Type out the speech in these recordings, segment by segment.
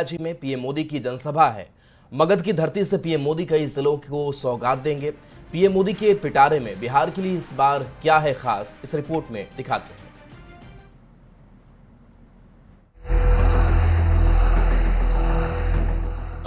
गयाजी में पीएम मोदी की जनसभा है। मगध की धरती से पीएम मोदी कई जिलों को सौगात देंगे। पीएम मोदी के पिटारे में बिहार के लिए इस बार क्या है खास, इस रिपोर्ट में दिखाते हैं।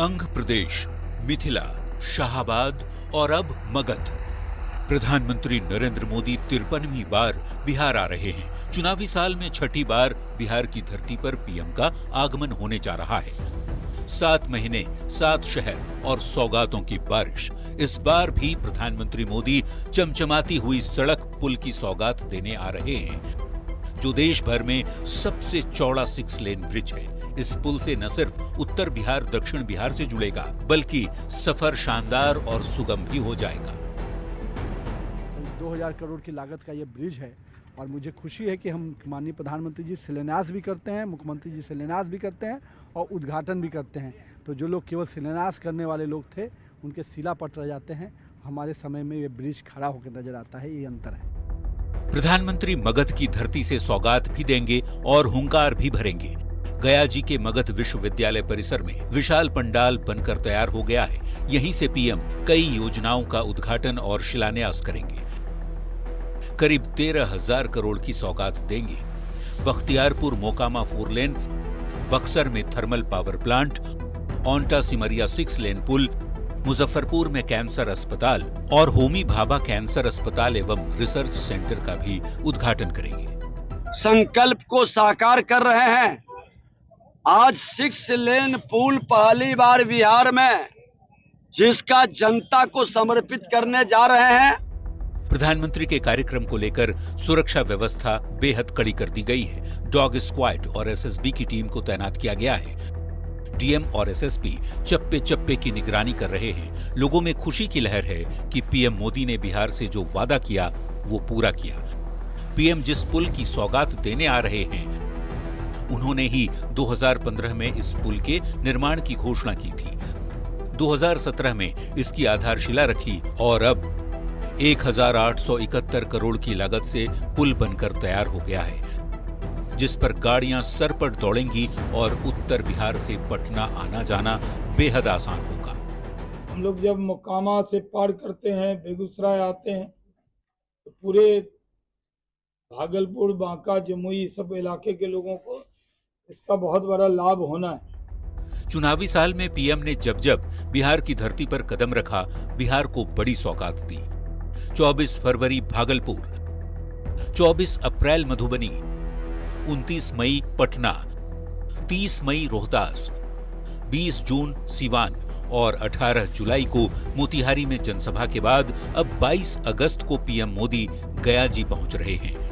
अंग प्रदेश, मिथिला, शाहाबाद और अब मगध। प्रधानमंत्री नरेंद्र मोदी 53वीं बार बिहार आ रहे हैं। चुनावी साल में छठी बार बिहार की धरती पर पीएम का आगमन होने जा रहा है। 7 महीने, 7 शहर और सौगातों की बारिश। इस बार भी प्रधानमंत्री मोदी चमचमाती हुई सड़क पुल की सौगात देने आ रहे हैं, जो देश भर में सबसे चौड़ा 6 लेन ब्रिज है। इस पुल से न सिर्फ उत्तर बिहार दक्षिण बिहार से जुड़ेगा, बल्कि सफर शानदार और सुगम भी हो जाएगा। 2000 करोड़ की लागत का ये ब्रिज है और मुझे खुशी है कि हम माननीय प्रधानमंत्री जी शिलान्यास भी करते हैं, मुख्यमंत्री जी शिलान्यास भी करते हैं और उद्घाटन भी करते हैं। तो जो लोग केवल शिलान्यास करने वाले लोग थे, उनके शिला पट रह जाते हैं। हमारे समय में ये ब्रिज खड़ा होकर नजर आता है, ये अंतर है। प्रधानमंत्री मगध की धरती से सौगात भी देंगे और हुंकार भी भरेंगे। गया जी के मगध विश्वविद्यालय परिसर में विशाल पंडाल बनकर तैयार हो गया है। यहीं से पीएम कई योजनाओं का उद्घाटन और शिलान्यास करेंगे। करीब 13,000 करोड़ की सौगात देंगे। बख्तियारपुर मोकामा 4 लेन, बक्सर में थर्मल पावर प्लांट, ओंटा सिमरिया 6 लेन पुल, मुजफ्फरपुर में कैंसर अस्पताल और होमी भाभा कैंसर अस्पताल एवं रिसर्च सेंटर का भी उद्घाटन करेंगे। संकल्प को साकार कर रहे हैं। आज 6 लेन पुल पहली बार बिहार में, जिसका जनता को समर्पित करने जा रहे हैं। प्रधानमंत्री के कार्यक्रम को लेकर सुरक्षा व्यवस्था बेहद कड़ी कर दी गई है। डॉग स्क्वाड और एसएसबी की टीम को तैनात किया गया है। डीएम और एसएसपी चप्पे चप्पे की निगरानी कर रहे हैं। लोगों में खुशी की लहर है कि पीएम मोदी ने बिहार से जो वादा किया वो पूरा किया। पीएम जिस पुल की सौगात देने आ रहे हैं, उन्होंने ही 2015 में इस पुल के निर्माण की घोषणा की थी। 2017 में इसकी आधारशिला रखी और अब 1871 करोड़ की लागत से पुल बनकर तैयार हो गया है, जिस पर गाड़ियां सर पर दौड़ेंगी और उत्तर बिहार से पटना आना जाना बेहद आसान होगा। हम लोग जब मोकामा से पार करते हैं, बेगूसराय आते हैं, तो पूरे भागलपुर, बांका, जमुई सब इलाके के लोगों को इसका बहुत बड़ा लाभ होना है। चुनावी साल में पीएम ने जब जब बिहार की धरती पर कदम रखा, बिहार को बड़ी सौगात दी। 24 फरवरी भागलपुर, 24 अप्रैल मधुबनी, 29 मई पटना, 30 मई रोहतास, 20 जून सीवान और 18 जुलाई को मोतिहारी में जनसभा के बाद अब 22 अगस्त को पीएम मोदी गया जी पहुंच रहे हैं।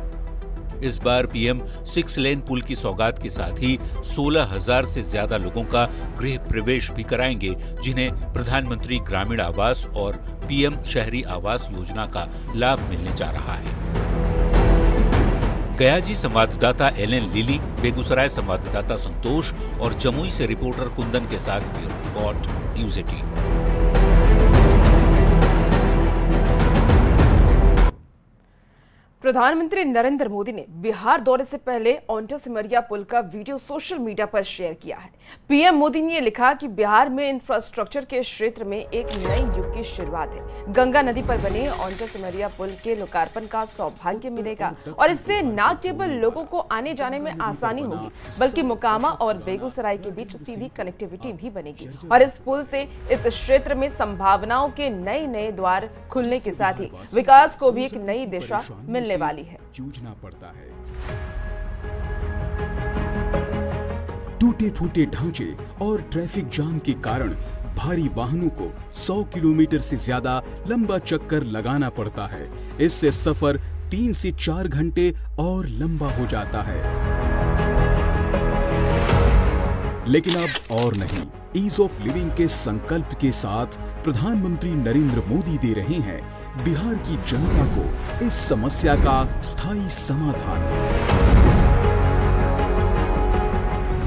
इस बार पीएम 6 लेन पुल की सौगात के साथ ही 16,000 से ज्यादा लोगों का गृह प्रवेश भी कराएंगे, जिन्हें प्रधानमंत्री ग्रामीण आवास और पीएम शहरी आवास योजना का लाभ मिलने जा रहा है। गया जी संवाददाता एलएन लिली, बेगूसराय संवाददाता संतोष और जमुई से रिपोर्टर कुंदन के साथ ब्यूरो रिपोर्ट, न्यूज़ 18। प्रधानमंत्री नरेंद्र मोदी ने बिहार दौरे से पहले ओंटा सिमरिया पुल का वीडियो सोशल मीडिया पर शेयर किया है। पीएम मोदी ने लिखा कि बिहार में इंफ्रास्ट्रक्चर के क्षेत्र में एक नए युग की शुरुआत है। गंगा नदी पर बने ओंटा सिमरिया पुल के लोकार्पण का सौभाग्य मिलेगा और इससे न केवल लोगों को आने जाने में आसानी होगी, बल्कि मोकामा और बेगूसराय के बीच सीधी कनेक्टिविटी भी बनेगी। और इस पुल से इस क्षेत्र में संभावनाओं के नए नए द्वार खुलने के साथ ही विकास को भी एक नई दिशा मिलने वाली है। जूझना पड़ता है। टूटे फूटे ढांचे और ट्रैफिक जाम के कारण भारी वाहनों को 100 किलोमीटर से ज्यादा लंबा चक्कर लगाना पड़ता है। इससे सफर 3 से 4 घंटे और लंबा हो जाता है। लेकिन अब और नहीं। ईज ऑफ लिविंग के संकल्प के साथ प्रधानमंत्री नरेंद्र मोदी दे रहे हैं बिहार की जनता को इस समस्या का स्थायी समाधान।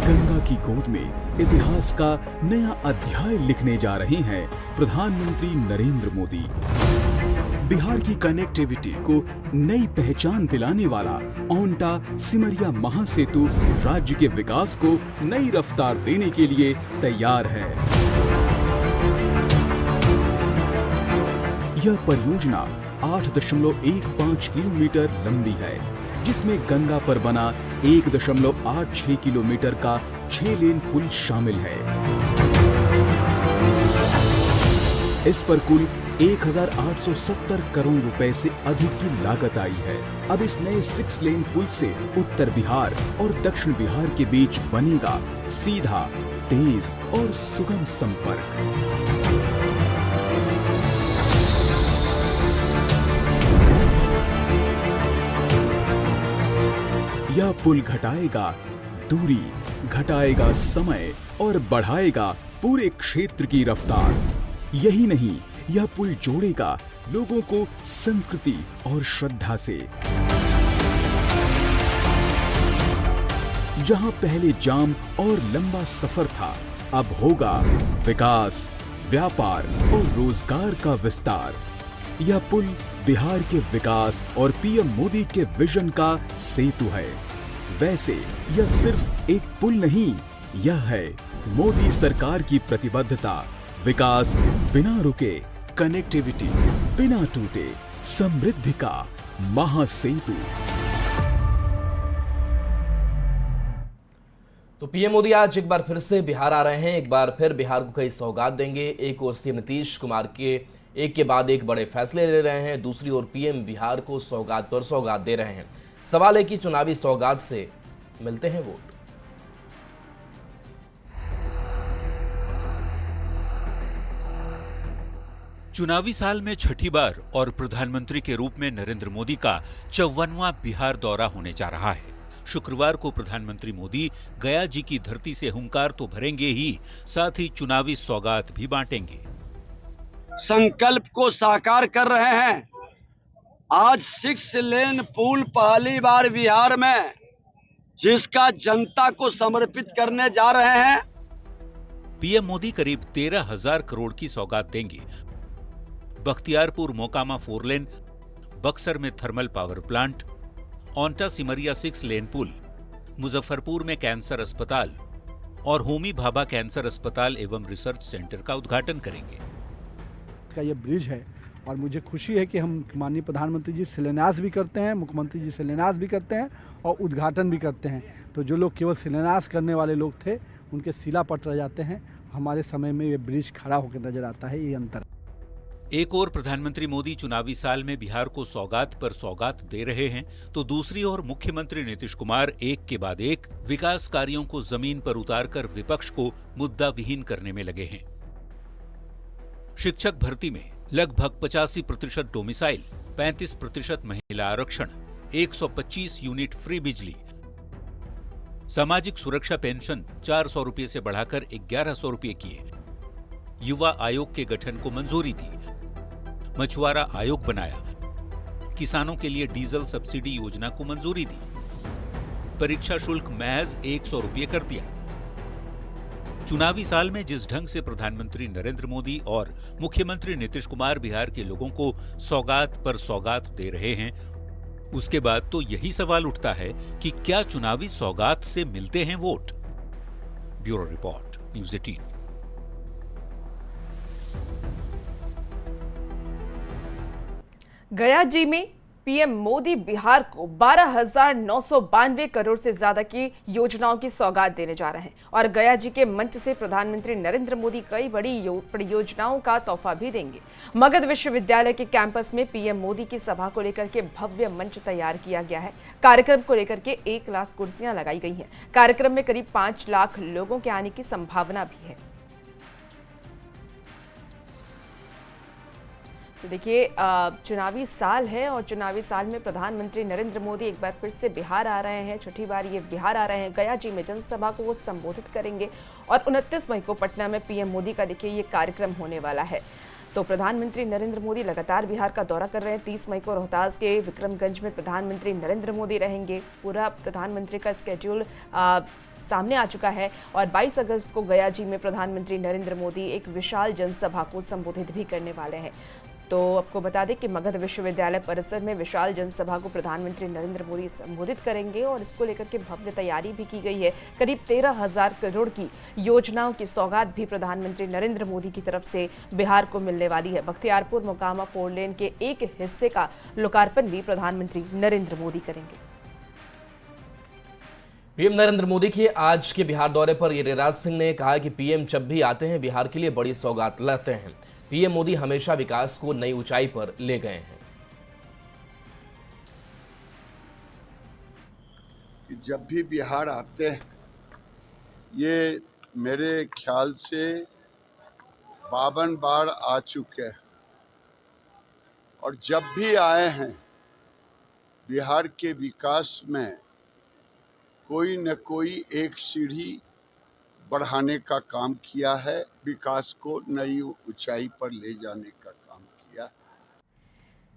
गंगा की गोद में इतिहास का नया अध्याय लिखने जा रहे हैं प्रधानमंत्री नरेंद्र मोदी। बिहार की कनेक्टिविटी को नई पहचान दिलाने वाला ओंटा सिमरिया महासेतु राज्य के विकास को नई रफ्तार देने के लिए तैयार है। यह परियोजना 8.15 किलोमीटर लंबी है, जिसमें गंगा पर बना 1.86 किलोमीटर का 6 लेन पुल शामिल है। इस पर कुल 1,870 करोड़ रुपए से अधिक की लागत आई है। अब इस नए 6 लेन पुल से उत्तर बिहार और दक्षिण बिहार के बीच बनेगा सीधा, तेज और सुगम संपर्क। यह पुल घटाएगा दूरी, घटाएगा समय और बढ़ाएगा पूरे क्षेत्र की रफ्तार। यही नहीं, यह पुल जोड़ेगा लोगों को संस्कृति और श्रद्धा से। जहां पहले जाम और लंबा सफर था, अब होगा विकास, व्यापार और रोजगार का विस्तार। यह पुल बिहार के विकास और पीएम मोदी के विजन का सेतु है। वैसे यह सिर्फ एक पुल नहीं, यह है मोदी सरकार की प्रतिबद्धता। विकास बिना रुके, कनेक्टिविटी बिना टूटे, समृद्धि का महासेतु। तो पीएम मोदी आज एक बार फिर से बिहार आ रहे हैं। एक बार फिर बिहार को कई सौगात देंगे। एक ओर सीएम नीतीश कुमार के एक के बाद एक बड़े फैसले ले रहे हैं, दूसरी ओर पीएम बिहार को सौगात पर सौगात दे रहे हैं। सवाल है कि चुनावी सौगात से मिलते हैं वोट। चुनावी साल में छठी बार और प्रधानमंत्री के रूप में नरेंद्र मोदी का 54वां बिहार दौरा होने जा रहा है। शुक्रवार को प्रधानमंत्री मोदी गया जी की धरती से हुंकार तो भरेंगे ही, साथ ही चुनावी सौगात भी बांटेंगे। संकल्प को साकार कर रहे हैं। आज 6 लेन पुल पहली बार बिहार में, जिसका जनता को समर्पित करने जा रहे हैं। पीएम मोदी करीब 13,000 करोड़ की सौगात देंगे। बख्तियारपुर मोकामा 4 लेन, बक्सर में थर्मल पावर प्लांट, ओंटा सिमरिया 6 लेन पुल, मुजफ्फरपुर में कैंसर अस्पताल और होमी भाभा कैंसर अस्पताल एवं रिसर्च सेंटर का उद्घाटन करेंगे। का ये ब्रिज है और मुझे खुशी है कि हम माननीय प्रधानमंत्री जी शिलान्यास भी करते हैं, मुख्यमंत्री जी शिलान्यास भी करते हैं और उद्घाटन भी करते हैं। तो जो लोग केवल शिलान्यास करने वाले लोग थे, उनके शिलापट रह जाते हैं। हमारे समय में ये ब्रिज खड़ा होकर नजर आता है, ये अंतर। एक ओर प्रधानमंत्री मोदी चुनावी साल में बिहार को सौगात पर सौगात दे रहे हैं, तो दूसरी ओर मुख्यमंत्री नीतीश कुमार एक के बाद एक विकास कार्यों को जमीन पर उतारकर विपक्ष को मुद्दा विहीन करने में लगे हैं। शिक्षक भर्ती में लगभग 85% डोमिसाइल, 35% महिला आरक्षण, 125 यूनिट फ्री बिजली, सामाजिक सुरक्षा पेंशन 400 रुपये से बढ़ाकर 1100 रुपये किए, युवा आयोग के गठन को मंजूरी दी, मछुआरा आयोग बनाया, किसानों के लिए डीजल सब्सिडी योजना को मंजूरी दी, परीक्षा शुल्क महज 100 रुपये कर दिया। चुनावी साल में जिस ढंग से प्रधानमंत्री नरेंद्र मोदी और मुख्यमंत्री नीतीश कुमार बिहार के लोगों को सौगात पर सौगात दे रहे हैं, उसके बाद तो यही सवाल उठता है कि क्या चुनावी सौगात से मिलते हैं वोट। Bureau report, news 18। गया जी में पीएम मोदी बिहार को 12,992 करोड़ से ज्यादा की योजनाओं की सौगात देने जा रहे हैं और गया जी के मंच से प्रधानमंत्री नरेंद्र मोदी कई बड़ी परियोजनाओं का तोहफा भी देंगे। मगध विश्वविद्यालय के कैंपस में पीएम मोदी की सभा को लेकर के भव्य मंच तैयार किया गया है। कार्यक्रम को लेकर के 1 लाख कुर्सियां लगाई गई हैं। कार्यक्रम में करीब 5 लाख लोगों के आने की संभावना भी है। तो देखिए, चुनावी साल है और चुनावी साल में प्रधानमंत्री नरेंद्र मोदी एक बार फिर से बिहार आ रहे हैं। छठी बार ये बिहार आ रहे हैं। गया जी में जनसभा को वो संबोधित करेंगे और 29 मई को पटना में पीएम मोदी का देखिए ये कार्यक्रम होने वाला है। तो प्रधानमंत्री नरेंद्र मोदी लगातार बिहार का दौरा कर रहे हैं। 30 मई को रोहतास के विक्रमगंज में प्रधानमंत्री नरेंद्र मोदी रहेंगे। पूरा प्रधानमंत्री का स्केड्यूल सामने आ चुका है और 22 अगस्त को गया जी में प्रधानमंत्री नरेंद्र मोदी एक विशाल जनसभा को संबोधित भी करने वाले हैं। तो आपको बता दें कि मगध विश्वविद्यालय परिसर में विशाल जनसभा को प्रधानमंत्री नरेंद्र मोदी संबोधित करेंगे और इसको लेकर के भव्य तैयारी भी की गई है। करीब 13,000 करोड़ की योजनाओं की सौगात भी प्रधानमंत्री नरेंद्र मोदी की तरफ से बिहार को मिलने वाली है। बख्तियारपुर मोकामा 4 लेन के एक हिस्से का लोकार्पण भी प्रधानमंत्री नरेंद्र मोदी करेंगे। पीएम नरेंद्र मोदी के आज के बिहार दौरे पर गिरिराज सिंह ने कहा कि पीएम जब भी आते हैं बिहार के लिए बड़ी सौगात लाते हैं। पीएम मोदी हमेशा विकास को नई ऊंचाई पर ले गए हैं। जब भी बिहार आते हैं, ये मेरे ख्याल से 52 बार आ चुके हैं और जब भी आए हैं बिहार के विकास में कोई न कोई एक सीढ़ी बढ़ाने का काम किया है, विकास को नई ऊंचाई पर ले जाने का काम किया।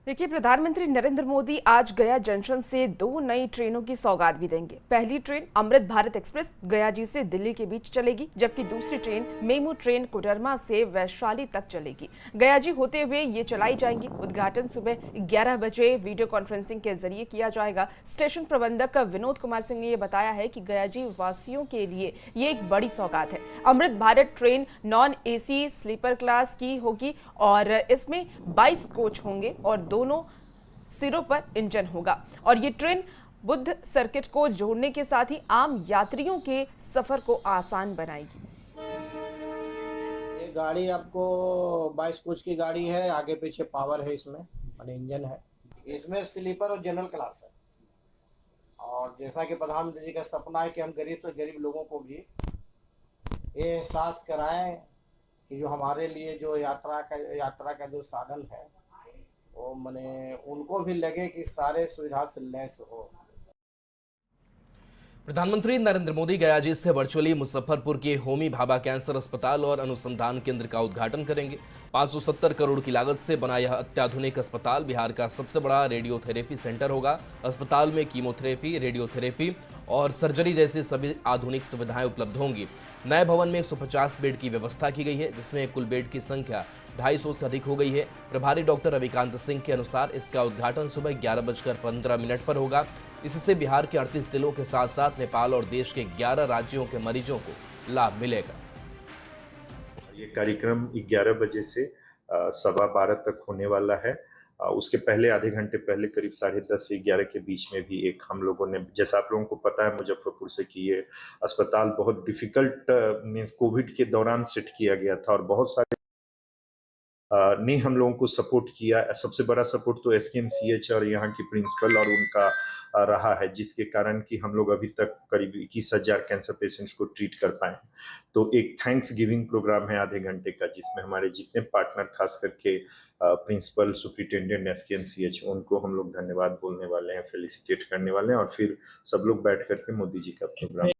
देखिए, प्रधानमंत्री नरेंद्र मोदी आज गया जंक्शन से 2 नई ट्रेनों की सौगात भी देंगे। पहली ट्रेन अमृत भारत एक्सप्रेस गयाजी से दिल्ली के बीच चलेगी, जबकि दूसरी ट्रेन मेमू ट्रेन कोडरमा से वैशाली तक चलेगी। गयाजी होते हुए ये चलाई जाएंगी। उद्घाटन सुबह 11 बजे वीडियो कॉन्फ्रेंसिंग के जरिए किया जाएगा। स्टेशन प्रबंधक विनोद कुमार सिंह ने यह बताया है कि गयाजी वासियों के लिए ये एक बड़ी सौगात है। Amrit Bharat train non AC sleeper class की होगी और इसमें 22 कोच होंगे और दोनों सिरों पर इंजन होगा और ये ट्रेन बुद्ध सर्किट को जोड़ने के साथ ही आम यात्रियों के सफर को आसान बनाएगी। ये गाड़ी आपको 22 कोच की गाड़ी है, आगे पीछे पावर है, इसमें माने इंजन है। इसमें स्लीपर और जनरल क्लास है और जैसा कि प्रधानमंत्री जी का सपना है कि हम गरीब से गरीब लोगों को भी ये एहसास कराएं कि जो हमारे लिए जो यात्रा का जो साधन है वो माने उनको भी लगे कि सारे सुविधा से लैस हो। प्रधानमंत्री नरेंद्र मोदी गयाजी से वर्चुअली मुजफ्फरपुर के होमी भाभा कैंसर अस्पताल और अनुसंधान केंद्र का उद्घाटन करेंगे। 570 करोड़ की लागत से बना यह अत्याधुनिक अस्पताल बिहार का सबसे बड़ा रेडियोथेरेपी सेंटर होगा। अस्पताल में कीमोथेरेपी, रेडियोथेरेपी और सर्जरी जैसी सभी आधुनिक सुविधाएं उपलब्ध होंगी। नए भवन में 150 बेड की व्यवस्था की गई है, जिसमें कुल बेड की संख्या 250 से अधिक हो गई है। प्रभारी डॉक्टर रविकांत सिंह के अनुसार इसका उद्घाटन सुबह 11:15 पर होगा। इससे बिहार के 38 जिलों के साथ साथ नेपाल और देश के 11 राज्यों के मरीजों को लाभ मिलेगा। ये कार्यक्रम 11 बजे से 12:15 तक होने वाला है। उसके पहले आधे घंटे पहले करीब 10:30 से 11 के बीच में भी एक हम लोगों ने, जैसा आप लोगों को पता है मुजफ्फरपुर से, कि ये अस्पताल बहुत डिफिकल्ट मींस कोविड के दौरान सेट किया गया था और बहुत सारे ने हम लोगों को सपोर्ट किया। सबसे बड़ा सपोर्ट तो SKMCH और यहाँ की प्रिंसिपल और उनका रहा है, जिसके कारण कि हम लोग अभी तक करीब 21,000 कैंसर पेशेंट्स को ट्रीट कर पाए। तो एक थैंक्स गिविंग प्रोग्राम है आधे घंटे का, जिसमें हमारे जितने पार्टनर, खास करके प्रिंसिपल, सुपरिटेंडेंट SKMCH, उनको हम लोग धन्यवाद बोलने वाले हैं, फेलिसिटेट करने वाले हैं और फिर सब लोग बैठ करके मोदी जी का प्रोग्राम